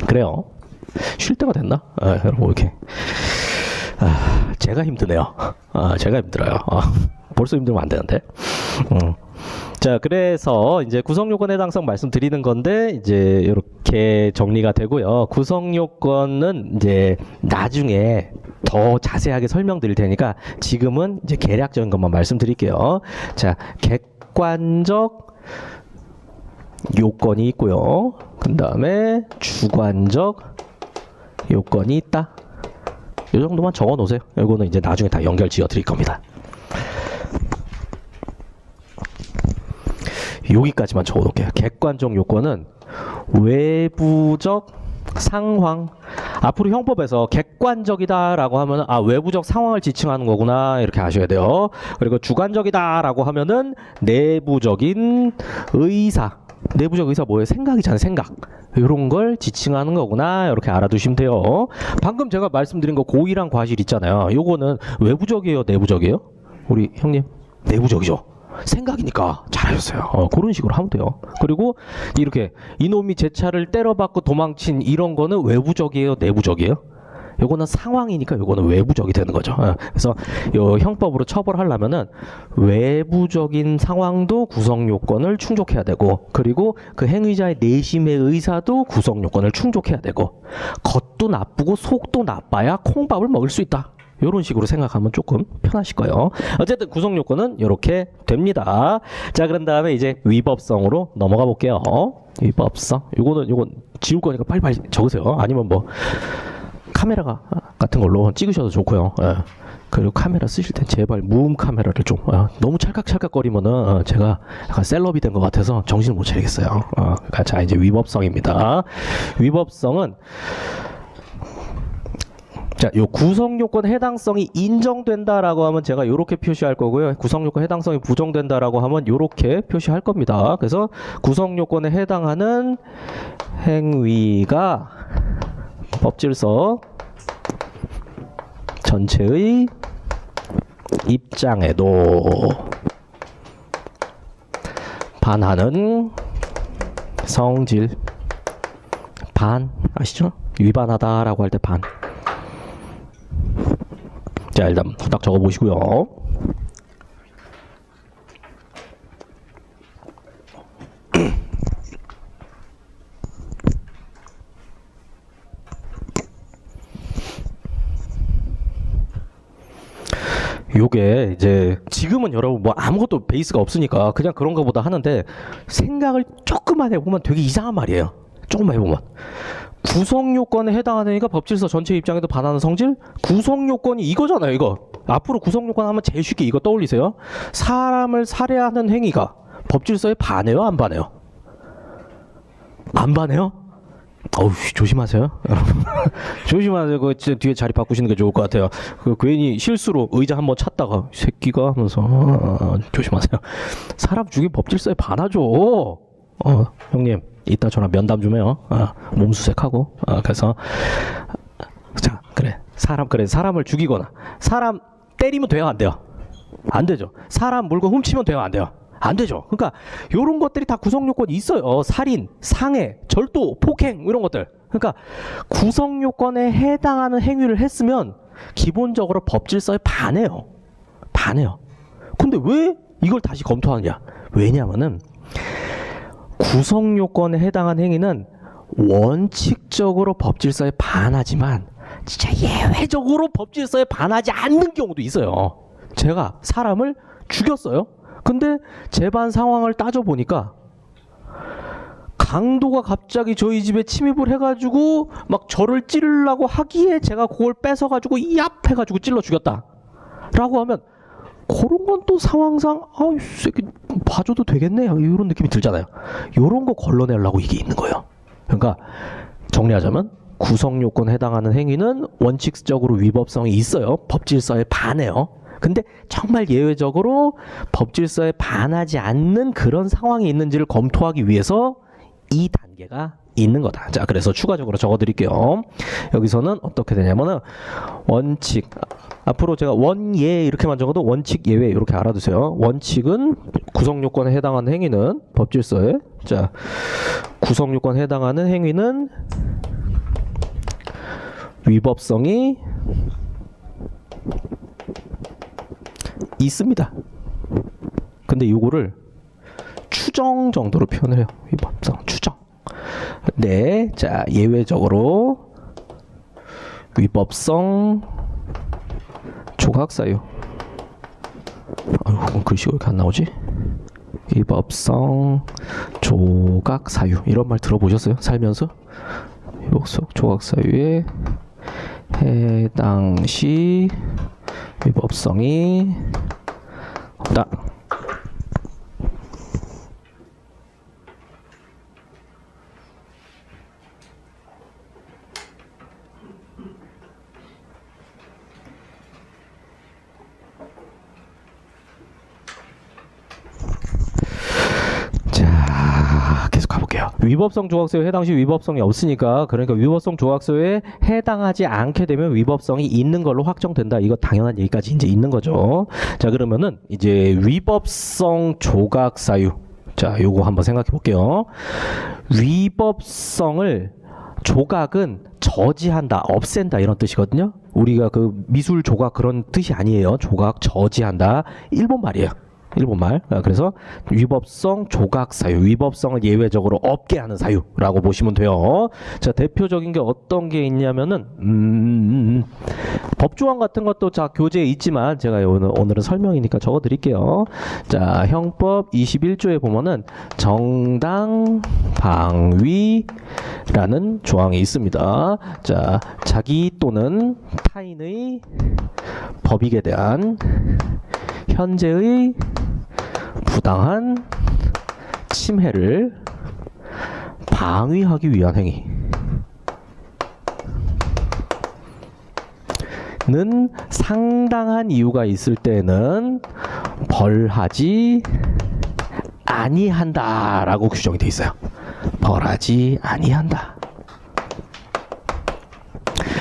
그래요. 쉴 때가 됐나? 여러분 이렇게 제가 힘드네요. 제가 힘들어요. 벌써 힘들면 안 되는데. 자, 그래서 이제 구성요건 해당성 말씀드리는 건데 이제 이렇게 정리가 되고요. 구성요건은 이제 나중에 더 자세하게 설명드릴 테니까 지금은 이제 개략적인 것만 말씀드릴게요. 자, 객관적 요건이 있고요. 그 다음에 주관적 요건이 있다. 이 정도만 적어 놓으세요. 이거는 이제 나중에 다 연결 지어 드릴 겁니다. 여기까지만 적어 놓을게요. 객관적 요건은 외부적 상황. 앞으로 형법에서 객관적이다라고 하면 외부적 상황을 지칭하는 거구나 이렇게 아셔야 돼요. 그리고 주관적이다라고 하면은 내부적인 의사. 내부적 의사 뭐예요? 생각이잖아요. 생각. 이런 걸 지칭하는 거구나 이렇게 알아두시면 돼요. 방금 제가 말씀드린 거 고의랑 과실 있잖아요. 요거는 외부적이에요? 내부적이에요? 우리 형님 내부적이죠. 생각이니까 잘하셨어요. 그런 식으로 하면 돼요. 그리고 이렇게 이놈이 제 차를 때려박고 도망친 이런 거는 외부적이에요? 내부적이에요? 요거는 상황이니까 요거는 외부적이 되는 거죠. 그래서 요 형법으로 처벌하려면은 외부적인 상황도 구성 요건을 충족해야 되고, 그리고 그 행위자의 내심의 의사도 구성 요건을 충족해야 되고, 겉도 나쁘고 속도 나빠야 콩밥을 먹을 수 있다. 이런 식으로 생각하면 조금 편하실 거예요. 어쨌든 구성 요건은 이렇게 됩니다. 자, 그런 다음에 이제 위법성으로 넘어가 볼게요. 위법성. 이건 지울 거니까 빨리빨리 적으세요. 아니면 뭐 카메라 같은 걸로 찍으셔도 좋고요. 그리고 카메라 쓰실 땐 제발 무음 카메라를 좀 너무 찰칵찰칵거리면은 제가 약간 셀럽이 된 것 같아서 정신을 못 차리겠어요. 자, 이제 위법성입니다. 위법성은 자, 요 구성요건 해당성이 인정된다라고 하면 제가 요렇게 표시할 거고요. 구성요건 해당성이 부정된다라고 하면 요렇게 표시할 겁니다. 그래서 구성요건에 해당하는 행위가 법질서 전체의 입장에도 반하는 성질. 반 아시죠? 위반하다라고 할 때 반. 자, 일단 후딱 적어 보시고요. 요게 이제 지금은 여러분 뭐 아무것도 베이스가 없으니까 그냥 그런가 보다 하는데, 생각을 조금만 해보면 되게 이상한 말이에요. 조금만 해보면 구성요건에 해당하는 행위가 법질서 전체 입장에도 반하는 성질. 구성요건이 이거잖아요. 이거 앞으로 구성요건 하면 제일 쉽게 이거 떠올리세요. 사람을 살해하는 행위가 법질서에 반해요? 안 반해요? 안 반해요? 어우, 조심하세요. 조심하세요. 그 뒤에 자리 바꾸시는 게 좋을 것 같아요. 그 괜히 실수로 의자 한번 찾다가 새끼가 하면서 조심하세요. 사람 죽인 법질서에 반하죠. 형님 이따 저랑 면담 좀 해요. 몸수색하고. 그래서 자, 그래 사람을 죽이거나 사람 때리면 돼요, 안 돼요? 안 되죠. 사람 물건 훔치면 돼요, 안 돼요? 안 되죠. 그러니까 이런 것들이 다 구성 요건이 있어요. 살인, 상해, 절도, 폭행 이런 것들. 그러니까 구성 요건에 해당하는 행위를 했으면 기본적으로 법질서에 반해요. 반해요. 근데 왜 이걸 다시 검토하느냐? 왜냐하면은 구성 요건에 해당한 행위는 원칙적으로 법질서에 반하지만 진짜 예외적으로 법질서에 반하지 않는 경우도 있어요. 제가 사람을 죽였어요. 근데 재반 상황을 따져보니까 강도가 갑자기 저희 집에 침입을 해가지고 막 저를 찌르려고 하기에 제가 그걸 뺏어가지고 얍 해가지고 찔러 죽였다 라고 하면, 그런 건 또 상황상 이 새끼 봐줘도 되겠네 이런 느낌이 들잖아요. 이런 거 걸러내려고 이게 있는 거예요. 그러니까 정리하자면 구성요건에 해당하는 행위는 원칙적으로 위법성이 있어요. 법질서에 반해요. 근데 정말 예외적으로 법질서에 반하지 않는 그런 상황이 있는지를 검토하기 위해서 이 단계가 있는 거다. 자, 그래서 추가적으로 적어드릴게요. 여기서는 어떻게 되냐면은 원칙, 앞으로 제가 원예 이렇게만 적어도 원칙 예외 이렇게 알아두세요. 원칙은 구성요건에 해당하는 행위는 법질서에, 자, 구성요건에 해당하는 행위는 위법성이 있습니다. 근데 이거를 추정 정도로 표현을 해요. 위법성 추정. 네, 자, 예외적으로 위법성 조각사유. 글씨가 왜 이렇게 안 나오지? 위법성 조각 사유 이런 말 들어보셨어요? 살면서? 위법성 조각 사유에 해당 시 위법성이 없다. 자, 계속 가볼게요. 위법성 조각서에 해당 시 위법성이 없으니까, 그러니까 위법성 조각서에 해당하지 않게 되면 위법성이 있는 걸로 확정된다. 이거 당연한 얘기까지 이제 있는 거죠. 자, 그러면은 이제 위법성 조각 사유. 자, 요거 한번 생각해 볼게요. 위법성을 조각은 저지한다, 없앤다 이런 뜻이거든요. 우리가 그 미술 조각 그런 뜻이 아니에요. 조각 저지한다. 일본 말이에요. 일본말. 그래서 위법성 조각 사유, 위법성을 예외적으로 없게 하는 사유라고 보시면 돼요. 자, 대표적인 게 어떤 게 있냐면은 법조항 같은 것도 자 교재에 있지만 제가 오늘은 설명이니까 적어 드릴게요. 자, 형법 21조에 보면은 정당 방위라는 조항이 있습니다. 자, 자기 또는 타인의 법익에 대한 현재의 부당한 침해를 방위하기 위한 행위는 상당한 이유가 있을 때는 벌하지 아니한다라고 규정이 되어 있어요. 벌하지 아니한다.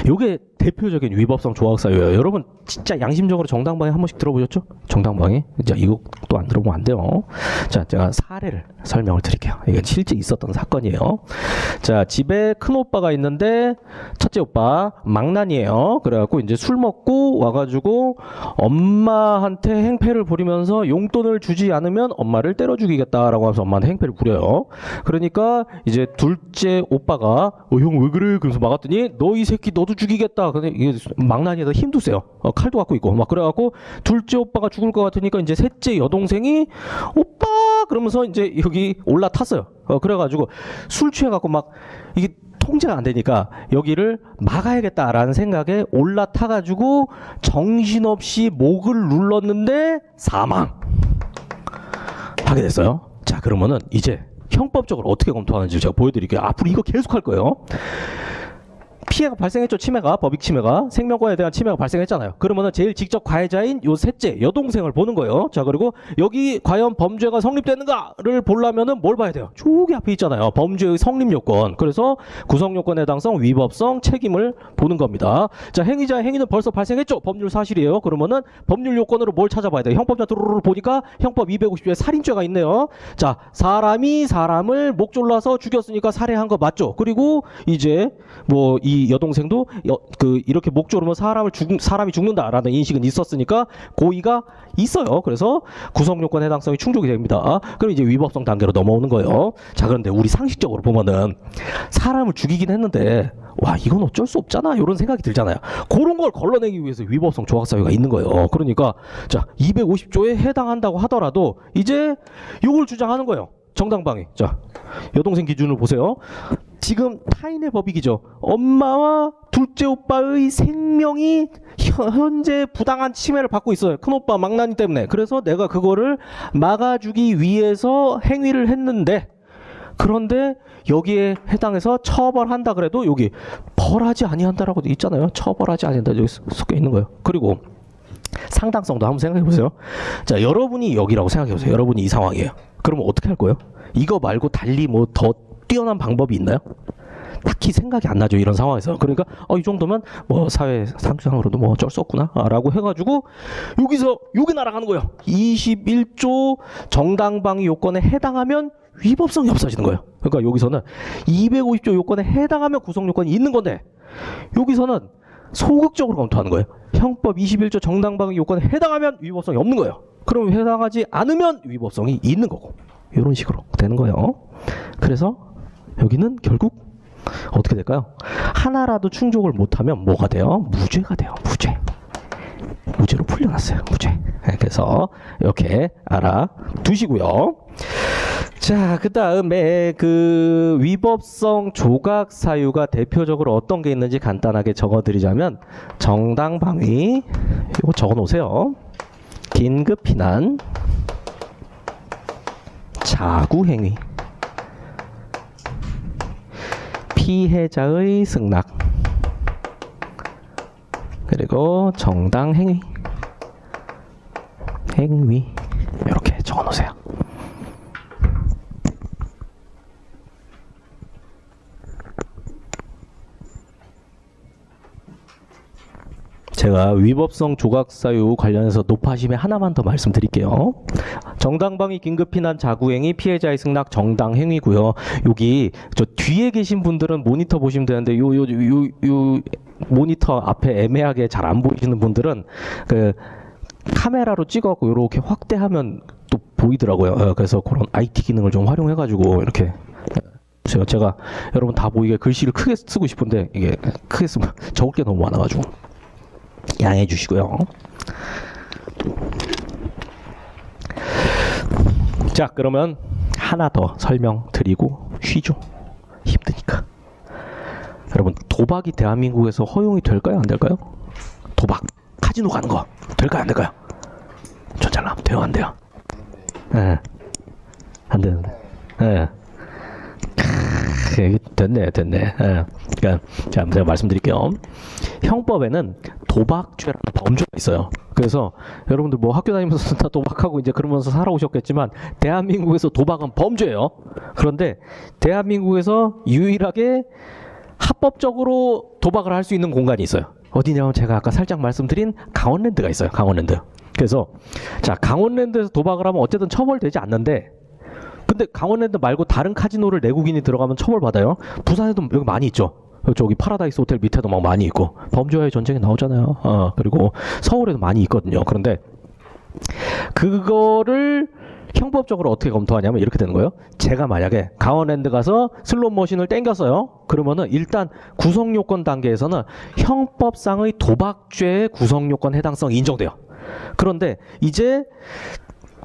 요게 대표적인 위법성 조각 사유예요. 여러분 진짜 양심적으로 정당방위 한 번씩 들어보셨죠? 정당방위. 자, 이거 또 안 들어보면 안 돼요. 자, 제가 사례를 설명을 드릴게요. 이게 실제 있었던 사건이에요. 자, 집에 큰 오빠가 있는데 첫째 오빠 망난이에요. 그래갖고 이제 술 먹고 와가지고 엄마한테 행패를 부리면서 용돈을 주지 않으면 엄마를 때려 죽이겠다라고 하면서 엄마한테 행패를 부려요. 그러니까 이제 둘째 오빠가 형 왜 그래? 그래서 막았더니 너 이 새끼 너도 죽이겠다. 근데 이게 망나니에다 힘도 세요. 칼도 갖고 있고 막 그래갖고 둘째 오빠가 죽을 것 같으니까 이제 셋째 여동생이 오빠 그러면서 이제 여기 올라탔어요. 그래가지고 술 취해갖고 막 이게 통제가 안 되니까 여기를 막아야겠다라는 생각에 올라타가지고 정신없이 목을 눌렀는데 사망하게 됐어요. 자, 그러면은 이제 형법적으로 어떻게 검토하는지 제가 보여드릴게요. 앞으로 이거 계속 할 거예요. 피해가 발생했죠. 침해가, 법익 침해가, 생명권에 대한 침해가 발생했잖아요. 그러면은 제일 직접 가해자인 요 셋째 여동생을 보는 거예요. 자, 그리고 여기 과연 범죄가 성립되는가를 보려면은 뭘 봐야 돼요? 저기 앞에 있잖아요. 범죄의 성립 요건. 그래서 구성 요건 해당성, 위법성, 책임을 보는 겁니다. 자, 행위자의 행위는 벌써 발생했죠. 법률 사실이에요. 그러면은 법률 요건으로 뭘 찾아봐야 돼요? 형법자 도로를 보니까 형법 250조에 살인죄가 있네요. 자, 사람이 사람을 목 졸라서 죽였으니까 살해한 거 맞죠? 그리고 이제 뭐 이 여동생도 이렇게 목 조르면 사람이 죽는다라는 인식은 있었으니까 고의가 있어요. 그래서 구성요건 해당성이 충족이 됩니다. 그럼 이제 위법성 단계로 넘어오는 거예요. 자, 그런데 우리 상식적으로 보면은 사람을 죽이긴 했는데 와, 이건 어쩔 수 없잖아 이런 생각이 들잖아요. 그런 걸 걸러내기 위해서 위법성 조각 사유가 있는 거예요. 그러니까 자, 250조에 해당한다고 하더라도 이제 이걸 주장하는 거예요. 정당방위. 자, 여동생 기준으로 보세요. 지금 타인의 법익이죠. 엄마와 둘째 오빠의 생명이 현재 부당한 침해를 받고 있어요. 큰오빠 망나니 때문에. 그래서 내가 그거를 막아주기 위해서 행위를 했는데, 그런데 여기에 해당해서 처벌한다 그래도 여기 벌하지 아니한다라고 있잖아요. 처벌하지 아니한다 여기 섞여 있는 거예요. 그리고 상당성도 한번 생각해 보세요. 자, 여러분이 여기라고 생각해 보세요. 여러분이 이 상황이에요. 그러면 어떻게 할 거예요? 이거 말고 달리 뭐 더 뛰어난 방법이 있나요? 딱히 생각이 안 나죠. 이런 상황에서. 그러니까 이 정도면 뭐 사회 상상으로도 뭐 어쩔 수 없구나 라고 해가지고 여기서 여기 날아가는 거예요. 21조 정당방위 요건에 해당하면 위법성이 없어지는 거예요. 그러니까 여기서는 250조 요건에 해당하면 구성요건이 있는 건데 여기서는 소극적으로 검토하는 거예요. 형법 21조 정당방위 요건에 해당하면 위법성이 없는 거예요. 그럼 해당하지 않으면 위법성이 있는 거고, 이런 식으로 되는 거예요. 그래서 여기는 결국 어떻게 될까요? 하나라도 충족을 못하면 뭐가 돼요? 무죄가 돼요. 무죄. 무죄로 풀려났어요. 무죄. 네, 그래서 이렇게 알아두시고요. 자, 그 다음에 그 위법성 조각 사유가 대표적으로 어떤 게 있는지 간단하게 적어드리자면 정당방위 이거 적어놓으세요. 긴급피난, 자구행위, 피해자의 승낙, 그리고 정당행위, 행위 이렇게 적어놓으세요. 제가 위법성 조각사유 관련해서 높아심에 하나만 더 말씀드릴게요. 정당방위, 긴급피난, 자구행위, 피해자의 승낙, 정당행위고요. 여기 저 뒤에 계신 분들은 모니터 보시면 되는데 요 모니터 앞에 애매하게 잘 안 보이시는 분들은 그 카메라로 찍어갖고 이렇게 확대하면 또 보이더라고요. 그래서 그런 IT 기능을 좀 활용해가지고 이렇게 제가 여러분 다 보이게 글씨를 크게 쓰고 싶은데 이게 크게 쓰면 적을 게 너무 많아가지고 양해해 주시고요. 자, 그러면 하나 더 설명드리고 쉬죠. 힘드니까. 여러분, 도박이 대한민국에서 허용이 될까요? 안 될까요? 도박, 카지노 가는 거 될까요? 안 될까요? 전잘남 돼요? 안 돼요? 예. 안 되는데. 예. 됐네. 예. 그러니까 자, 제가 말씀드릴게요. 형법에는 도박죄라는 범죄가 있어요. 그래서 여러분들 뭐 학교 다니면서 다 도박하고 이제 그러면서 살아오셨겠지만 대한민국에서 도박은 범죄예요. 그런데 대한민국에서 유일하게 합법적으로 도박을 할 수 있는 공간이 있어요. 어디냐면 제가 아까 살짝 말씀드린 강원랜드가 있어요. 강원랜드. 그래서 자, 강원랜드에서 도박을 하면 어쨌든 처벌되지 않는데 근데 강원랜드 말고 다른 카지노를 내국인이 들어가면 처벌받아요. 부산에도 여기 많이 있죠. 저기 파라다이스 호텔 밑에도 막 많이 있고 범죄와의 전쟁이 나오잖아요. 그리고 서울에도 많이 있거든요. 그런데 그거를 형법적으로 어떻게 검토하냐면 이렇게 되는 거예요. 제가 만약에 강원랜드 가서 슬롯 머신을 땡겼어요. 그러면은 일단 구성요건 단계에서는 형법상의 도박죄의 구성요건 해당성이 인정돼요. 그런데 이제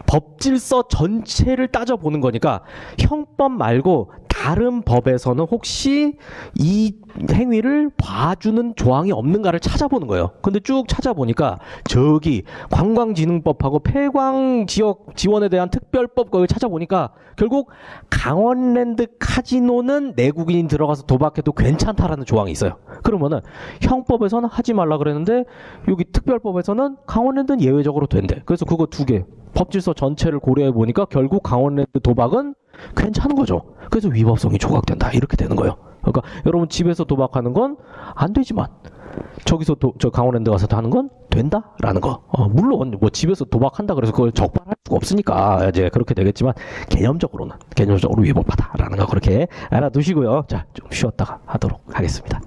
법질서 전체를 따져보는 거니까 형법 말고 다른 법에서는 혹시 이 행위를 봐주는 조항이 없는가를 찾아보는 거예요. 근데 쭉 찾아보니까 저기 관광진흥법하고 폐광지역 지원에 대한 특별법 거기 찾아보니까 결국 강원랜드 카지노는 내국인이 들어가서 도박해도 괜찮다라는 조항이 있어요. 그러면은 형법에서는 하지 말라 그랬는데 여기 특별법에서는 강원랜드는 예외적으로 된대. 그래서 그거 두 개 법질서 전체를 고려해 보니까 결국 강원랜드 도박은 괜찮은 거죠. 그래서 위법성이 조각된다 이렇게 되는 거예요. 그러니까 여러분 집에서 도박하는 건 안 되지만 저기서 저 강원랜드 가서 하는 건 된다라는 거. 물론 뭐 집에서 도박한다 그래서 그걸 적발할 수가 없으니까 이제 그렇게 되겠지만 개념적으로 위법하다라는 거 그렇게 알아두시고요. 자, 좀 쉬었다가 하도록 하겠습니다.